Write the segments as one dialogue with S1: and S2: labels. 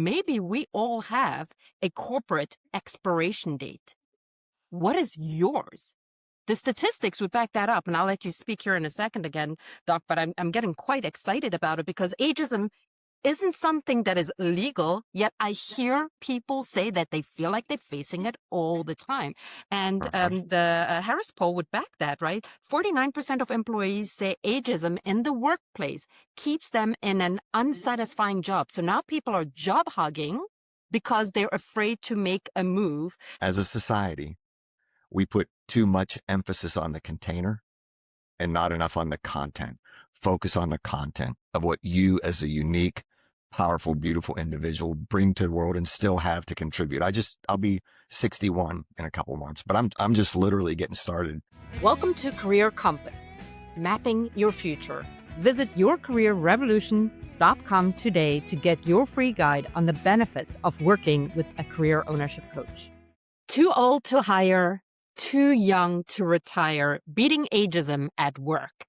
S1: maybe we all have a corporate expiration date. What is yours? The statistics would back that up, and I'll let you speak here in a second again, Doc, but I'm getting quite excited about it because ageism isn't something that is legal, yet I hear people say that they feel like they're facing it all the time. And the Harris poll would back that, right? 49% of employees say ageism in the workplace keeps them in an unsatisfying job. So now people are job hogging because they're afraid to make a move.
S2: As a society, we put too much emphasis on the container and not enough on the content. Focus on the content of what you as a unique, powerful, beautiful individual bring to the world and still have to contribute. I'll be 61 in a couple months, but I'm just literally getting started.
S1: Welcome to Career Compass, mapping your future. Visit yourcareerrevolution.com today to get your free guide on the benefits of working with a career ownership coach. Too old to hire, too young to retire, beating ageism at work.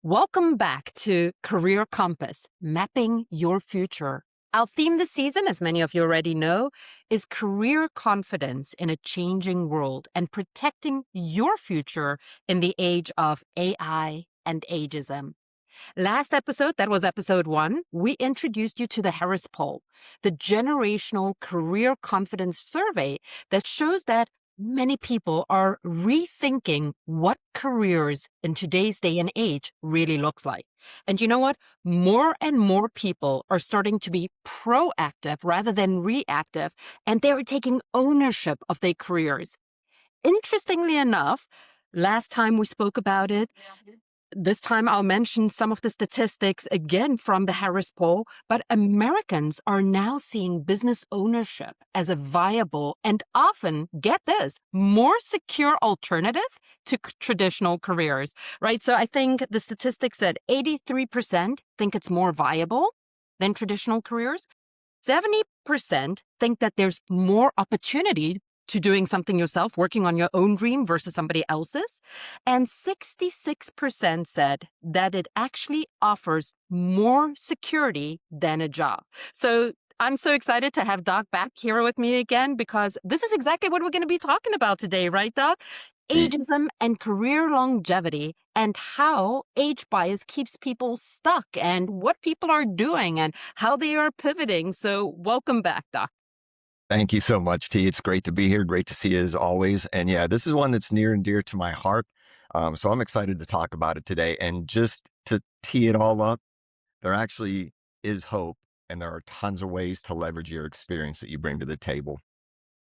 S1: Welcome back to Career Compass, mapping your future. Our theme this season, as many of you already know, is career confidence in a changing world and protecting your future in the age of AI and ageism. Last episode, that was episode 1, we introduced you to the Harris poll, the generational career confidence survey that shows that many people are rethinking what careers in today's day and age really looks like. And you know what? More and more people are starting to be proactive rather than reactive, and they're taking ownership of their careers. Interestingly enough, last time we spoke about it, this time I'll mention some of the statistics again from the Harris poll, but Americans are now seeing business ownership as a viable and often, get this, more secure alternative to traditional careers, right? So I think the statistics said 83% think it's more viable than traditional careers. 70% think that there's more opportunity to doing something yourself, working on your own dream versus somebody else's. And 66% said that it actually offers more security than a job. So I'm so excited to have Doc back here with me again because this is exactly what we're going to be talking about today, right, Doc? Ageism and career longevity and how age bias keeps people stuck and what people are doing and how they are pivoting. So welcome back, Doc.
S2: Thank you so much, T. It's great to be here. Great to see you as always. And yeah, this is one that's near and dear to my heart. So I'm excited to talk about it today. And just to tee it all up, there actually is hope and there are tons of ways to leverage your experience that you bring to the table.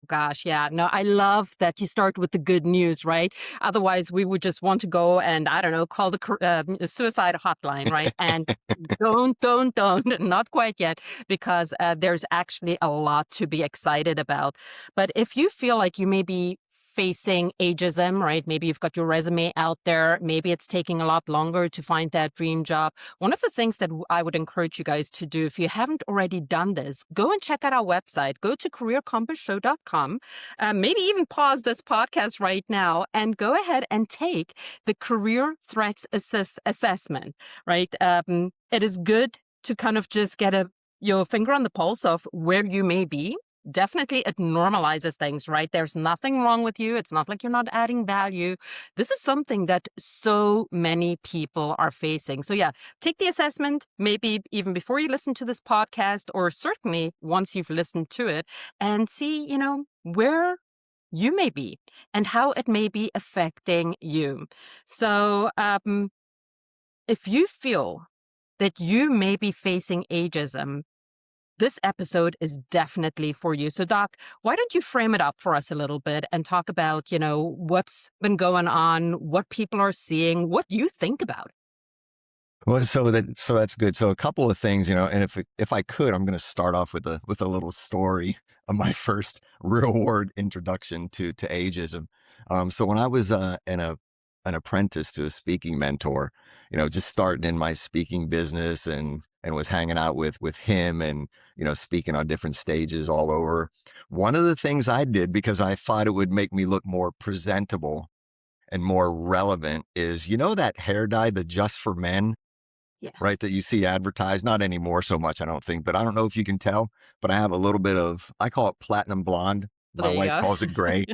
S1: Gosh, yeah. No, I love that you start with the good news, right? Otherwise, we would just want to go and, I don't know, call the suicide hotline, right? And don't, not quite yet, because there's actually a lot to be excited about. But if you feel like you may be facing ageism, right? Maybe you've got your resume out there. Maybe it's taking a lot longer to find that dream job. One of the things that I would encourage you guys to do, if you haven't already done this, go and check out our website. Go to careercompassshow.com. Maybe even pause this podcast right now and go ahead and take the career threats assessment, right? It is good to kind of just get your finger on the pulse of where you may be. Definitely, it normalizes things, right? There's nothing wrong with you. It's not like you're not adding value. This is something that so many people are facing. So yeah, take the assessment, maybe even before you listen to this podcast, or certainly once you've listened to it, and see, where you may be and how it may be affecting you. So if you feel that you may be facing ageism, this episode is definitely for you. So, Doc, why don't you frame it up for us a little bit and talk about, what's been going on, what people are seeing, what you think about it?
S2: Well, so that's good. So a couple of things, and if I could, I'm going to start off with a little story of my first real world introduction to ageism. So when I was an apprentice to a speaking mentor, just starting in my speaking business and was hanging out with him and, speaking on different stages all over. One of the things I did, because I thought it would make me look more presentable and more relevant, is, that hair dye, the Just for Men?
S1: Yeah.
S2: right? That you see advertised, not anymore so much, I don't think, but I don't know if you can tell, but I have a little bit of, I call it platinum blonde. My
S1: There you
S2: wife
S1: go.
S2: calls it gray,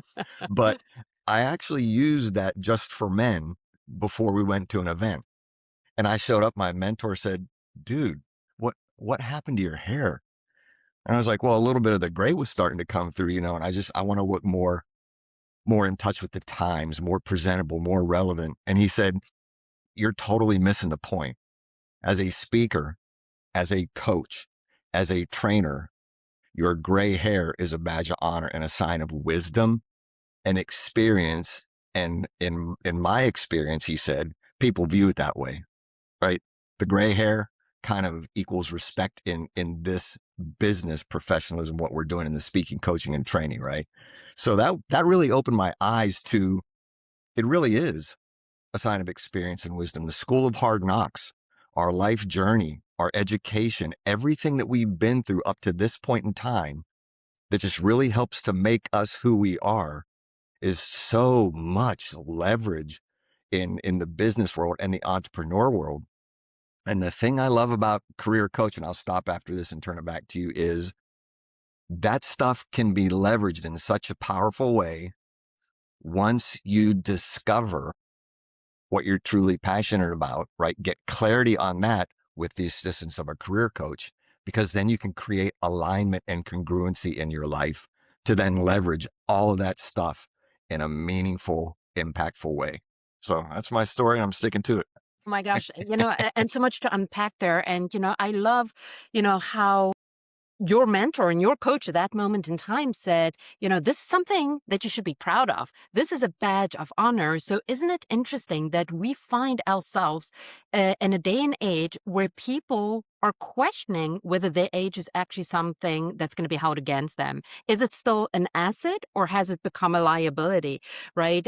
S2: but I actually used that just for men before we went to an event. And I showed up, my mentor said, dude, what happened to your hair? And I was like, well, a little bit of the gray was starting to come through, and I want to look more in touch with the times, more presentable, more relevant. And he said, you're totally missing the point. As a speaker, as a coach, as a trainer, your gray hair is a badge of honor and a sign of wisdom and experience. And in my experience, he said, people view it that way, right? The gray hair kind of equals respect in this business professionalism, what we're doing in the speaking, coaching, and training, right? So that really opened my eyes to, it really is a sign of experience and wisdom. The school of hard knocks, our life journey, our education, everything that we've been through up to this point in time that just really helps to make us who we are is so much leverage in the business world and the entrepreneur world. And the thing I love about career coach, and I'll stop after this and turn it back to you, is that stuff can be leveraged in such a powerful way once you discover what you're truly passionate about, right? Get clarity on that with the assistance of a career coach, because then you can create alignment and congruency in your life to then leverage all of that stuff in a meaningful, impactful way. So that's my story. And I'm sticking to it.
S1: Oh my gosh, and so much to unpack there. And, I love, how your mentor and your coach at that moment in time said, this is something that you should be proud of. This is a badge of honor. So isn't it interesting that we find ourselves in a day and age where people are questioning whether their age is actually something that's going to be held against them? Is it still an asset or has it become a liability, right?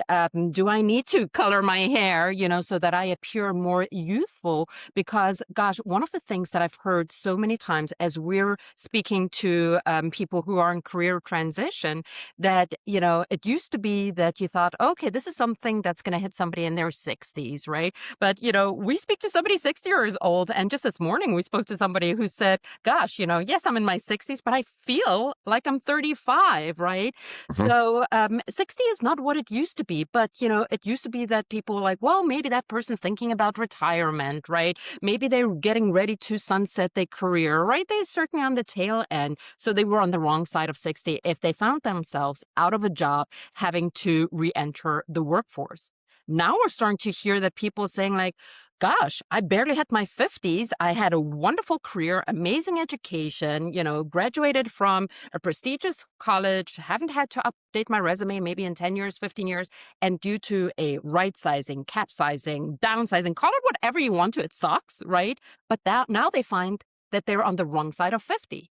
S1: Do I need to color my hair, so that I appear more youthful? Because, gosh, one of the things that I've heard so many times as we're speaking to people who are in career transition, that, it used to be that you thought, okay, this is something that's going to hit somebody in their 60s, right? But, we speak to somebody 60 years old. And just this morning, we spoke to somebody who said, gosh, yes, I'm in my 60s, but I feel like I'm 35, right?
S2: Mhm.
S1: So 60 is not what it used to be. But, it used to be that people were like, well, maybe that person's thinking about retirement, right? Maybe they're getting ready to sunset their career, right? They're certainly on the tail end. So they were on the wrong side of 60 if they found themselves out of a job having to re-enter the workforce. Now we're starting to hear that people saying like, gosh, I barely had my 50s. I had a wonderful career, amazing education, graduated from a prestigious college, haven't had to update my resume maybe in 10 years, 15 years. And due to a right sizing, capsizing, downsizing, call it whatever you want to, it sucks, right? But now they find that they're on the wrong side of 50.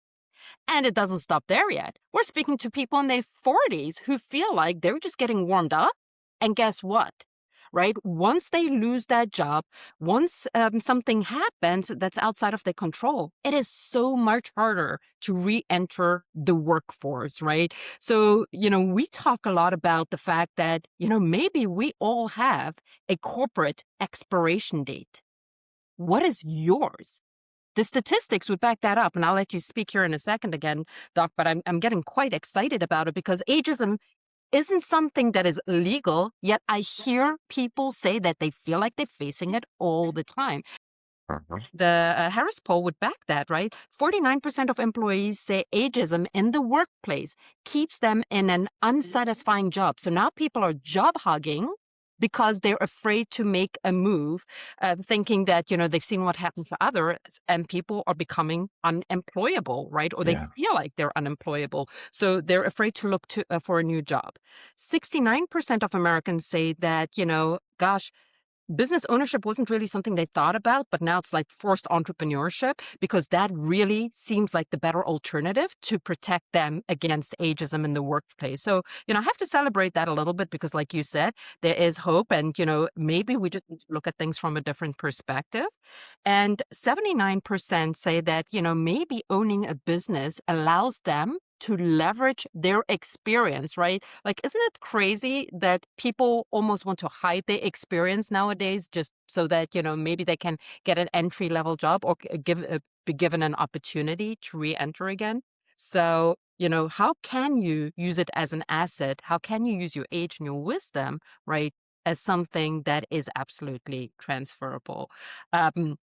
S1: And it doesn't stop there yet. We're speaking to people in their 40s who feel like they're just getting warmed up. And guess what? Right? Once they lose that job, once something happens that's outside of their control, it is so much harder to re-enter the workforce, right? So, we talk a lot about the fact that, maybe we all have a corporate expiration date. What is yours? The statistics would back that up, and I'll let you speak here in a second again, Doc, but I'm getting quite excited about it because ageism isn't something that is legal, yet I hear people say that they feel like they're facing it all the time.
S2: Mhm.
S1: The Harris poll would back that, right? 49% of employees say ageism in the workplace keeps them in an unsatisfying job. So now people are job hogging because they're afraid to make a move, thinking that, they've seen what happened to others and people are becoming unemployable, right? Or they
S2: Yeah.
S1: feel like they're unemployable. So they're afraid to look for a new job. 69% of Americans say that, gosh, business ownership wasn't really something they thought about, but now it's like forced entrepreneurship because that really seems like the better alternative to protect them against ageism in the workplace. So, I have to celebrate that a little bit because like you said, there is hope and, maybe we just need to look at things from a different perspective. And 79% say that, maybe owning a business allows them to leverage their experience, right? Like, isn't it crazy that people almost want to hide their experience nowadays just so that, maybe they can get an entry-level job or be given an opportunity to re-enter again? So, how can you use it as an asset? How can you use your age and your wisdom, right, as something that is absolutely transferable? Um,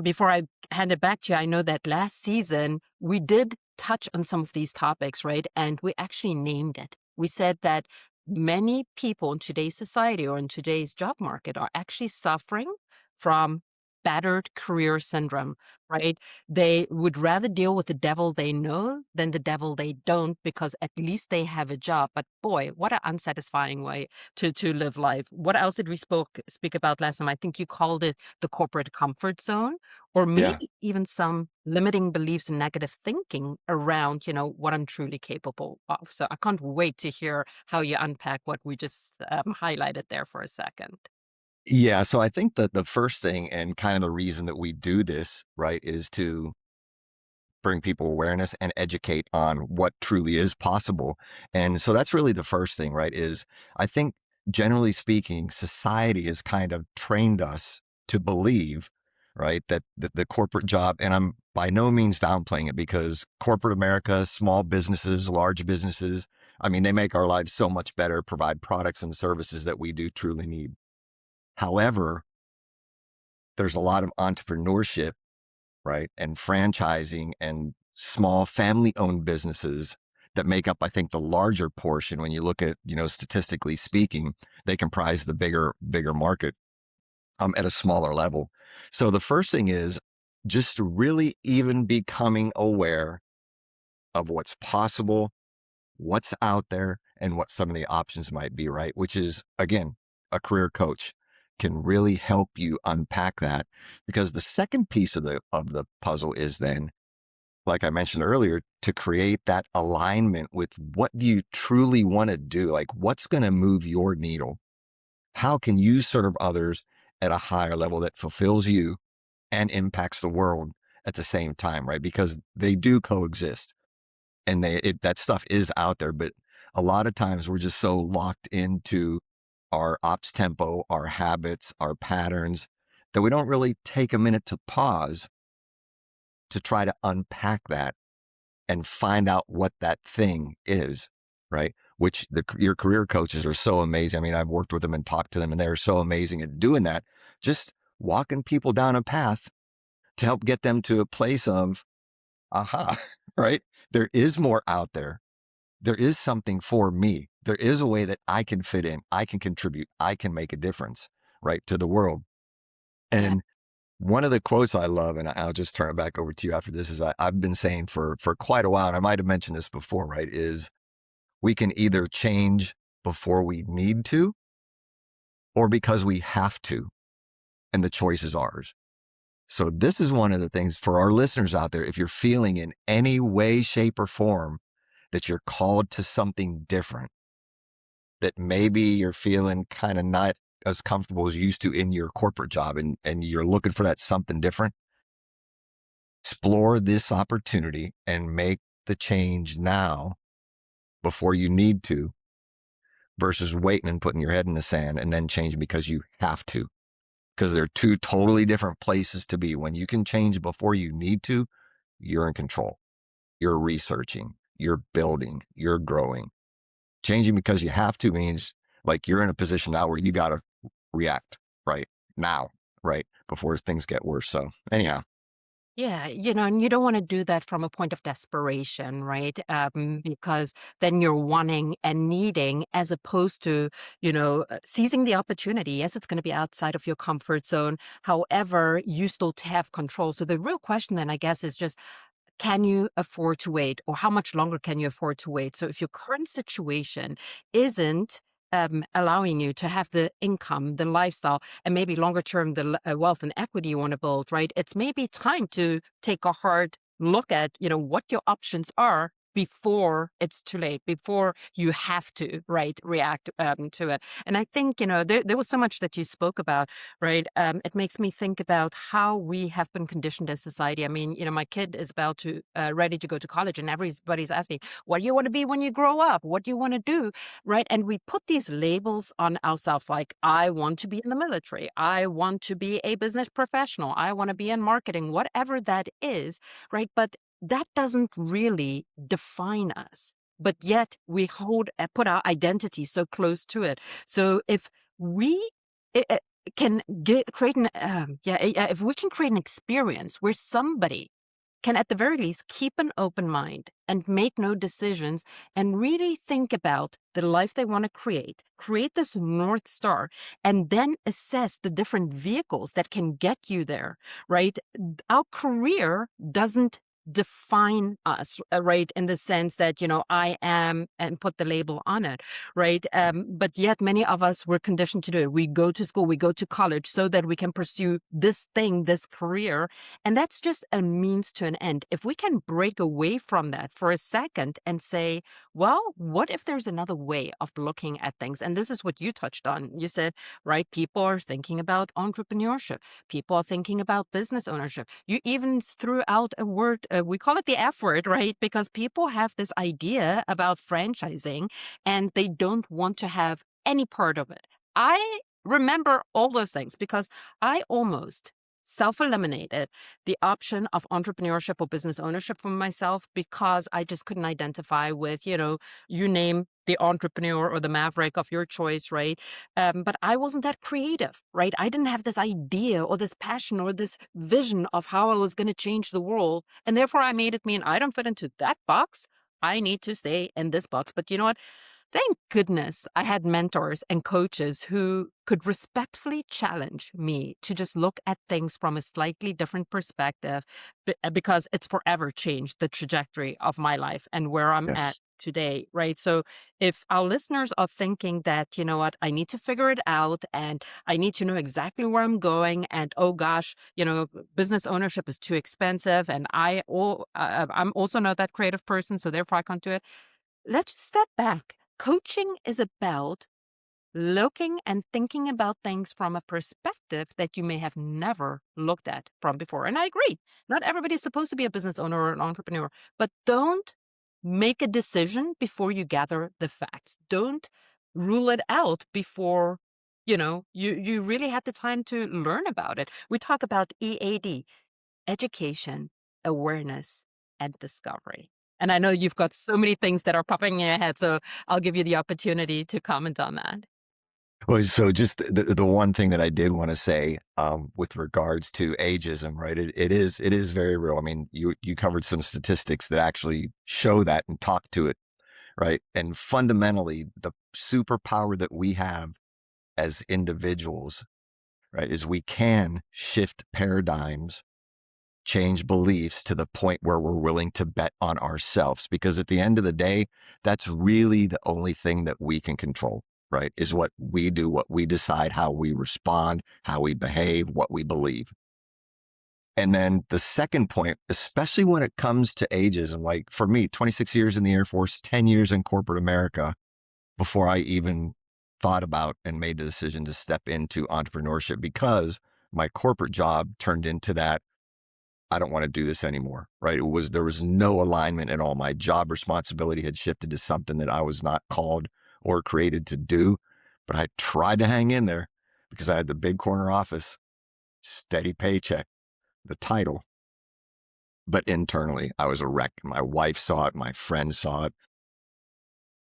S1: Before I hand it back to you, I know that last season we did touch on some of these topics, right? And we actually named it. We said that many people in today's society or in today's job market are actually suffering from battered career syndrome, right? They would rather deal with the devil they know than the devil they don't, because at least they have a job. But boy, what an unsatisfying way to live life. What else did we speak about last time? I think you called it the corporate comfort zone, or
S2: Yeah.
S1: maybe even some limiting beliefs and negative thinking around, what I'm truly capable of. So I can't wait to hear how you unpack what we just highlighted there for a second.
S2: Yeah. So I think that the first thing and kind of the reason that we do this, right, is to bring people awareness and educate on what truly is possible. And so that's really the first thing, right? Is I think generally speaking, society has kind of trained us to believe, right, that the corporate job, and I'm by no means downplaying it because corporate America, small businesses, large businesses, I mean, they make our lives so much better, provide products and services that we do truly need. However, there's a lot of entrepreneurship, right, and franchising and small family owned businesses that make up, I think, the larger portion. When you look at, statistically speaking, they comprise the bigger market at a smaller level. So the first thing is just really even becoming aware of what's possible, what's out there, and what some of the options might be, right? Which is, again, a career coach can really help you unpack that, because the second piece of the puzzle is then, like I mentioned earlier, to create that alignment with what do you truly want to do? Like, what's going to move your needle? How can you serve others at a higher level that fulfills you and impacts the world at the same time, right? Because they do coexist, and that stuff is out there. But a lot of times we're just so locked into our ops tempo, our habits, our patterns, that we don't really take a minute to pause to try to unpack that and find out what that thing is, right? Which your career coaches are so amazing. I mean, I've worked with them and talked to them, and they're so amazing at doing that. Just walking people down a path to help get them to a place of, aha, right? There is more out there. There is something for me. There is a way that I can fit in. I can contribute. I can make a difference, right, to the world.
S1: Yeah.
S2: And one of the quotes I love, and I'll just turn it back over to you after this, is I've been saying for quite a while, and I might have mentioned this before, right? Is we can either change before we need to or because we have to, and the choice is ours. So this is one of the things for our listeners out there. If you're feeling in any way, shape, or form that you're called to something different, that maybe you're feeling kind of not as comfortable as you used to in your corporate job, and you're looking for that something different, explore this opportunity and make the change now before you need to, versus waiting and putting your head in the sand and then changing because you have to. Because they're two totally different places to be. When you can change before you need to, you're in control. You're researching, you're building, you're growing. Changing because you have to means like you're in a position now where you got to react right now, right? Before things get worse. So, anyhow,
S1: Yeah, and you don't want to do that from a point of desperation, right? Because then you're wanting and needing as opposed to, seizing the opportunity. Yes, it's going to be outside of your comfort zone. However, you still have control. So the real question then, I guess, is just, can you afford to wait, or how much longer can you afford to wait? So if your current situation isn't allowing you to have the income, the lifestyle, and maybe longer term, the wealth and equity you want to build, right? It's maybe time to take a hard look at, what your options are before it's too late, before you have to, right, react to it. And I think, there was so much that you spoke about, right? It makes me think about how we have been conditioned as society. I mean, my kid is about to, ready to go to college, and everybody's asking, what do you want to be when you grow up? What do you want to do? Right. And we put these labels on ourselves, like, I want to be in the military. I want to be a business professional. I want to be in marketing, whatever that is. Right. But that doesn't really define us. But yet we put our identity so close to it. So if we can create if we can create an experience where somebody can at the very least keep an open mind and make no decisions and really think about the life they want to create this North Star, and then assess the different vehicles that can get you there, right? Our career doesn't define us, right? In the sense that, I am, and put the label on it, right? But yet many of us were conditioned to do it. We go to school, we go to college so that we can pursue this thing, this career. And that's just a means to an end. If we can break away from that for a second and say, well, what if there's another way of looking at things? And this is what you touched on. You said, right, people are thinking about entrepreneurship. People are thinking about business ownership. You even threw out a word, we call it the F word, right? Because people have this idea about franchising and they don't want to have any part of it. I remember all those things because I almost self-eliminated the option of entrepreneurship or business ownership for myself because I just couldn't identify with, you name the entrepreneur or the maverick of your choice, right? But I wasn't that creative, right? I didn't have this idea or this passion or this vision of how I was going to change the world. And therefore I made it mean I don't fit into that box. I need to stay in this box. But you know what? Thank goodness I had mentors and coaches who could respectfully challenge me to just look at things from a slightly different perspective, because it's forever changed the trajectory of my life and where I'm at
S2: Yes.
S1: today, right? So if our listeners are thinking that, you know what, I need to figure it out and I need to know exactly where I'm going, and oh gosh, business ownership is too expensive and I'm also not that creative person, so therefore I can't do it. Let's just step back. Coaching is about looking and thinking about things from a perspective that you may have never looked at from before. And I agree, not everybody's supposed to be a business owner or an entrepreneur, but don't make a decision before you gather the facts. Don't rule it out before, you really had the time to learn about it. We talk about EAD, education, awareness, and discovery. And I know you've got so many things that are popping in your head, so I'll give you the opportunity to comment on that.
S2: Well, so just the one thing that I did want to say with regards to ageism, right? It is very real. I mean, you covered some statistics that actually show that and talk to it, right? And fundamentally, the superpower that we have as individuals, right, is we can shift paradigms, change beliefs to the point where we're willing to bet on ourselves. Because at the end of the day, that's really the only thing that we can control, right? Is what we do, what we decide, how we respond, how we behave, what we believe. And then the second point, especially when it comes to ageism, like for me, 26 years in the Air Force, 10 years in corporate America, before I even thought about and made the decision to step into entrepreneurship, because my corporate job turned into that I don't want to do this anymore, right? There was no alignment at all. My job responsibility had shifted to something that I was not called or created to do, but I tried to hang in there because I had the big corner office, steady paycheck, the title, but internally I was a wreck. My wife saw it. My friends saw it.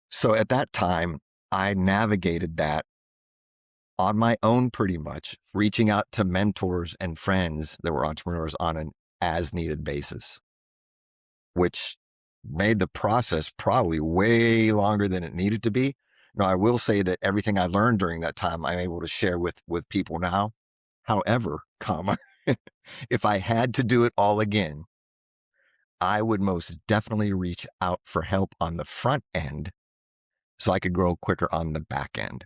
S2: So at that time, I navigated that on my own pretty much, reaching out to mentors and friends that were entrepreneurs on an as needed basis, which made the process probably way longer than it needed to be. Now, I will say that everything I learned during that time, I'm able to share with people now. However, comma, if I had to do it all again, I would most definitely reach out for help on the front end so I could grow quicker on the back end,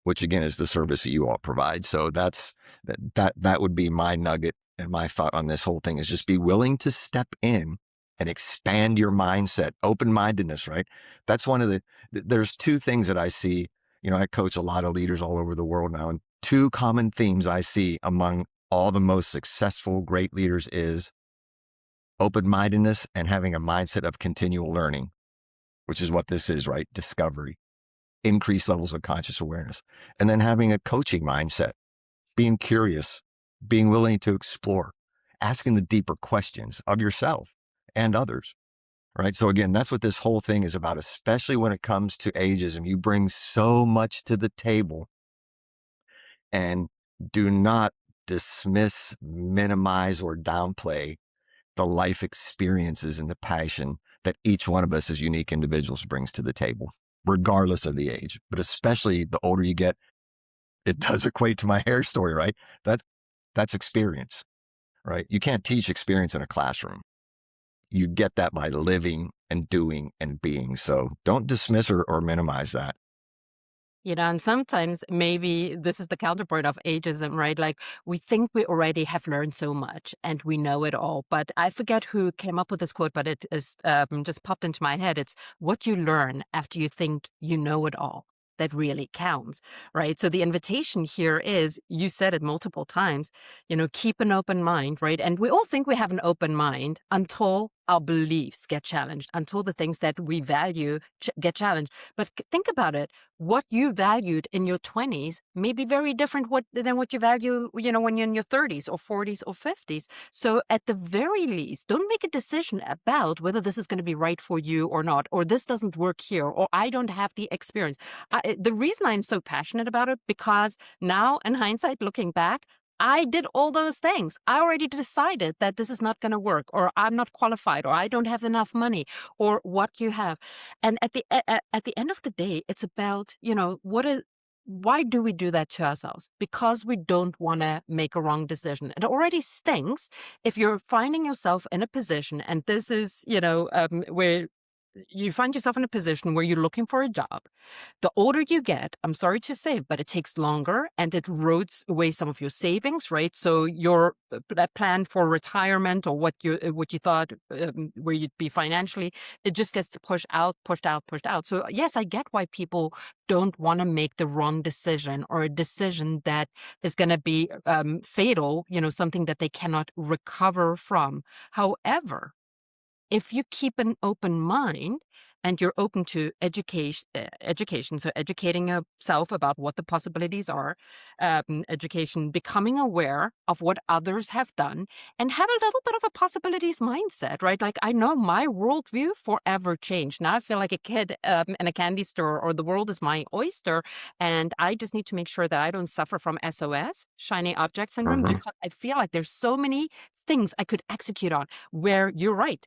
S2: which again is the service that you all provide. So that would be my nugget and my thought on this whole thing, is just be willing to step in and expand your mindset. Open-mindedness, right? That's one of there's two things that I see. I coach a lot of leaders all over the world now, and two common themes I see among all the most successful, great leaders is open-mindedness and having a mindset of continual learning, which is what this is, right? Discovery, increased levels of conscious awareness, and then having a coaching mindset, being curious, being willing to explore, asking the deeper questions of yourself and others, right? So again, that's what this whole thing is about, especially when it comes to ageism. You bring so much to the table, and do not dismiss, minimize, or downplay the life experiences and the passion that each one of us as unique individuals brings to the table, regardless of the age. But especially the older you get, it does equate to my hair story, right? That's experience, right? You can't teach experience in a classroom. You get that by living and doing and being. So don't dismiss or minimize that.
S1: And sometimes maybe this is the counterpart of ageism, right? Like we think we already have learned so much and we know it all. But I forget who came up with this quote, but it is just popped into my head. It's what you learn after you think you know it all that really counts, right? So the invitation here is, you said it multiple times, keep an open mind, right? And we all think we have an open mind until our beliefs get challenged, until the things that we value get challenged. But think about it. What you valued in your 20s may be very different than what you value, when you're in your 30s or 40s or 50s. So at the very least, don't make a decision about whether this is going to be right for you or not, or this doesn't work here, or I don't have the experience. The reason I'm so passionate about it, because now in hindsight, looking back, I did all those things. I already decided that this is not going to work, or I'm not qualified, or I don't have enough money, or what you have. And at the end of the day, it's about, why do we do that to ourselves? Because we don't want to make a wrong decision. It already stinks if you're finding yourself in a position, and this is, where you find yourself in a position where you're looking for a job. The older you get, I'm sorry to say, but it takes longer and it erodes away some of your savings, right? So your that plan for retirement, or what you thought where you'd be financially, it just gets pushed out, pushed out, pushed out. So yes, I get why people don't want to make the wrong decision, or a decision that is going to be fatal, something that they cannot recover from. However, if you keep an open mind and you're open to education, so educating yourself about what the possibilities are, education, becoming aware of what others have done, and have a little bit of a possibilities mindset, right? Like, I know my worldview forever changed. Now I feel like a kid in a candy store, or the world is my oyster, and I just need to make sure that I don't suffer from SOS, shiny object syndrome, because I feel like there's so many things I could execute on, where you're right.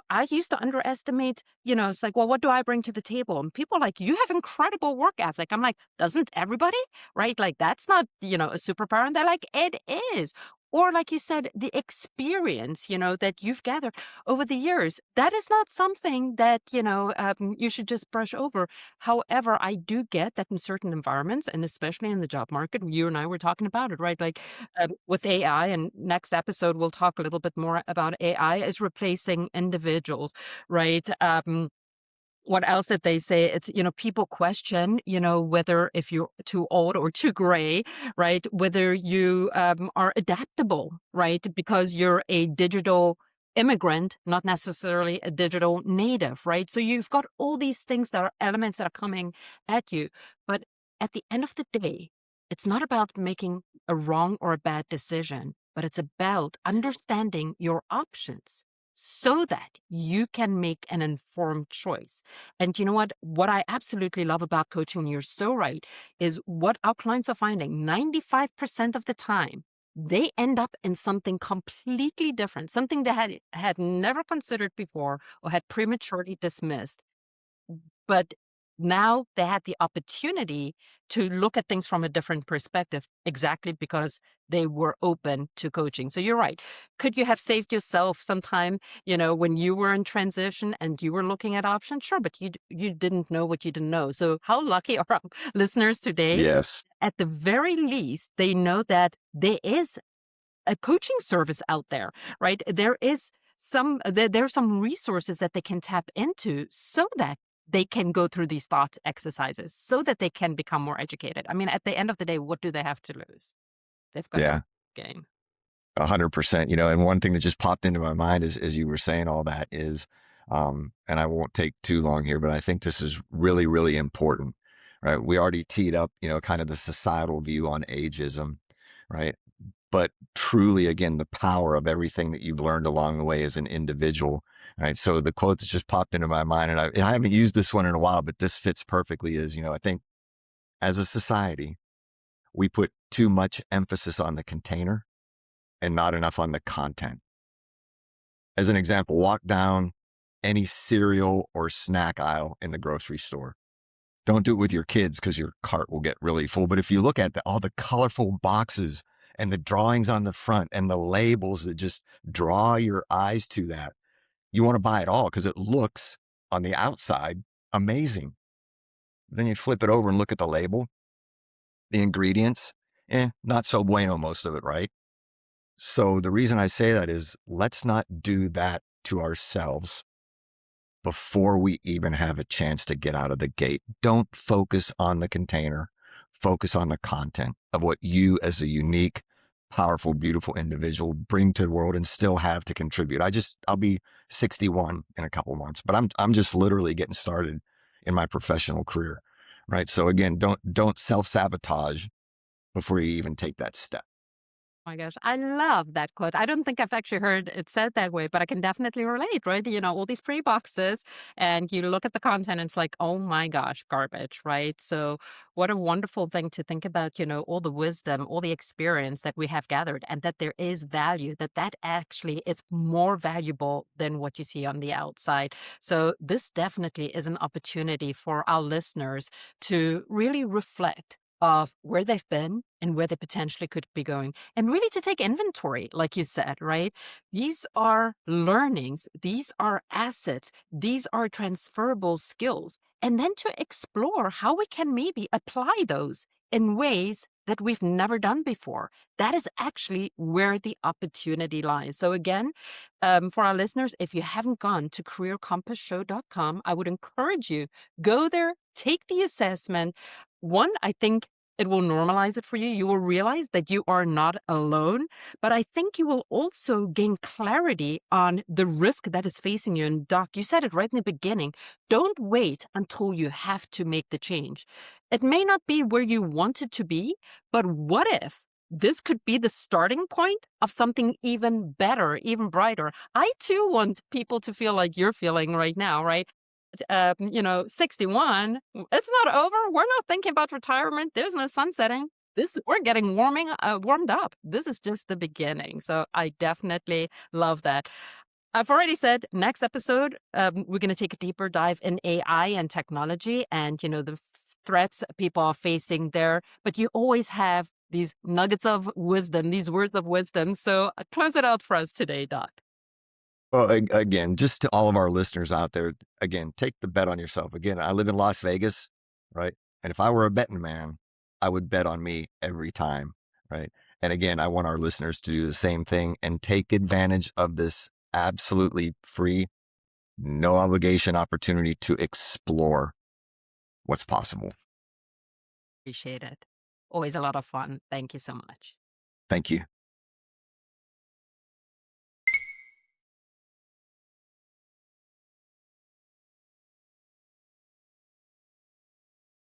S1: I used to underestimate, it's like, well, what do I bring to the table? And people are like, you have incredible work ethic. I'm like, doesn't everybody? Right? Like, that's not, a superpower. And they're like, it is. Or like you said, the experience, that you've gathered over the years, that is not something that, you should just brush over. However, I do get that in certain environments, and especially in the job market, you and I were talking about it, right? Like with AI, and next episode, we'll talk a little bit more about AI is replacing individuals, right? What else did they say? It's, people question, whether if you're too old or too gray, right? Whether you are adaptable, right? Because you're a digital immigrant, not necessarily a digital native, right? So you've got all these things that are elements that are coming at you. But at the end of the day, it's not about making a wrong or a bad decision, but it's about understanding your options, so that you can make an informed choice. And you know what? What I absolutely love about coaching, you're so right, is what our clients are finding. 95% of the time, they end up in something completely different, something they had never considered before, or had prematurely dismissed. But now they had the opportunity to look at things from a different perspective, exactly because they were open to coaching. So you're right. Could you have saved yourself some time, when you were in transition and you were looking at options? Sure, but you didn't know what you didn't know. So how lucky are our listeners today?
S2: Yes.
S1: At the very least, they know that there is a coaching service out there, right? There is there's some resources that they can tap into so that they can go through these thought exercises, so that they can become more educated. I mean, at the end of the day, what do they have to lose? They've got
S2: Yeah,
S1: to gain.
S2: 100%. And one thing that just popped into my mind as you were saying all that is, and I won't take too long here, but I think this is really, really important, right? We already teed up, kind of the societal view on ageism, right? But truly, again, the power of everything that you've learned along the way as an individual, right? So the quote that just popped into my mind, and I haven't used this one in a while, but this fits perfectly is, I think as a society, we put too much emphasis on the container and not enough on the content. As an example, walk down any cereal or snack aisle in the grocery store. Don't do it with your kids because your cart will get really full. But if you look at all the colorful boxes and the drawings on the front and the labels that just draw your eyes to that, you want to buy it all because it looks on the outside amazing. Then you flip it over and look at the label, the ingredients, not so bueno, most of it, right? So the reason I say that is let's not do that to ourselves before we even have a chance to get out of the gate. Don't focus on the container, focus on the content of what you as a unique, powerful, beautiful individual bring to the world and still have to contribute. I'll be 61 in a couple months, but I'm just literally getting started in my professional career. Right. So again, don't self-sabotage before you even take that step.
S1: My gosh, I love that quote. I don't think I've actually heard it said that way, but I can definitely relate, right? All these pretty boxes, and you look at the content, and it's like, oh my gosh, garbage, right? So, what a wonderful thing to think about, all the wisdom, all the experience that we have gathered, and that there is value, that actually is more valuable than what you see on the outside. So, this definitely is an opportunity for our listeners to really reflect of where they've been and where they potentially could be going, and really to take inventory, like you said, right? These are learnings, these are assets, these are transferable skills, and then to explore how we can maybe apply those in ways that we've never done before. That is actually where the opportunity lies. So again, for our listeners, if you haven't gone to careercompassshow.com, I would encourage you, go there, take the assessment. One, I think it will normalize it for you. You will realize that you are not alone, but I think you will also gain clarity on the risk that is facing you. And Doc, you said it right in the beginning. Don't wait until you have to make the change. It may not be where you want it to be, but what if this could be the starting point of something even better, even brighter? I too want people to feel like you're feeling right now, right? 61, it's not over. We're not thinking about retirement. There's no sunsetting. We're getting warmed up. This is just the beginning. So I definitely love that. I've already said next episode, we're going to take a deeper dive in AI and technology and, the threats people are facing there. But you always have these nuggets of wisdom, these words of wisdom. So close it out for us today, Doc.
S2: Well, again, just to all of our listeners out there, again, take the bet on yourself. Again, I live in Las Vegas, right? And if I were a betting man, I would bet on me every time, right? And again, I want our listeners to do the same thing and take advantage of this absolutely free, no obligation opportunity to explore what's possible.
S1: Appreciate it. Always a lot of fun. Thank you so much.
S2: Thank you.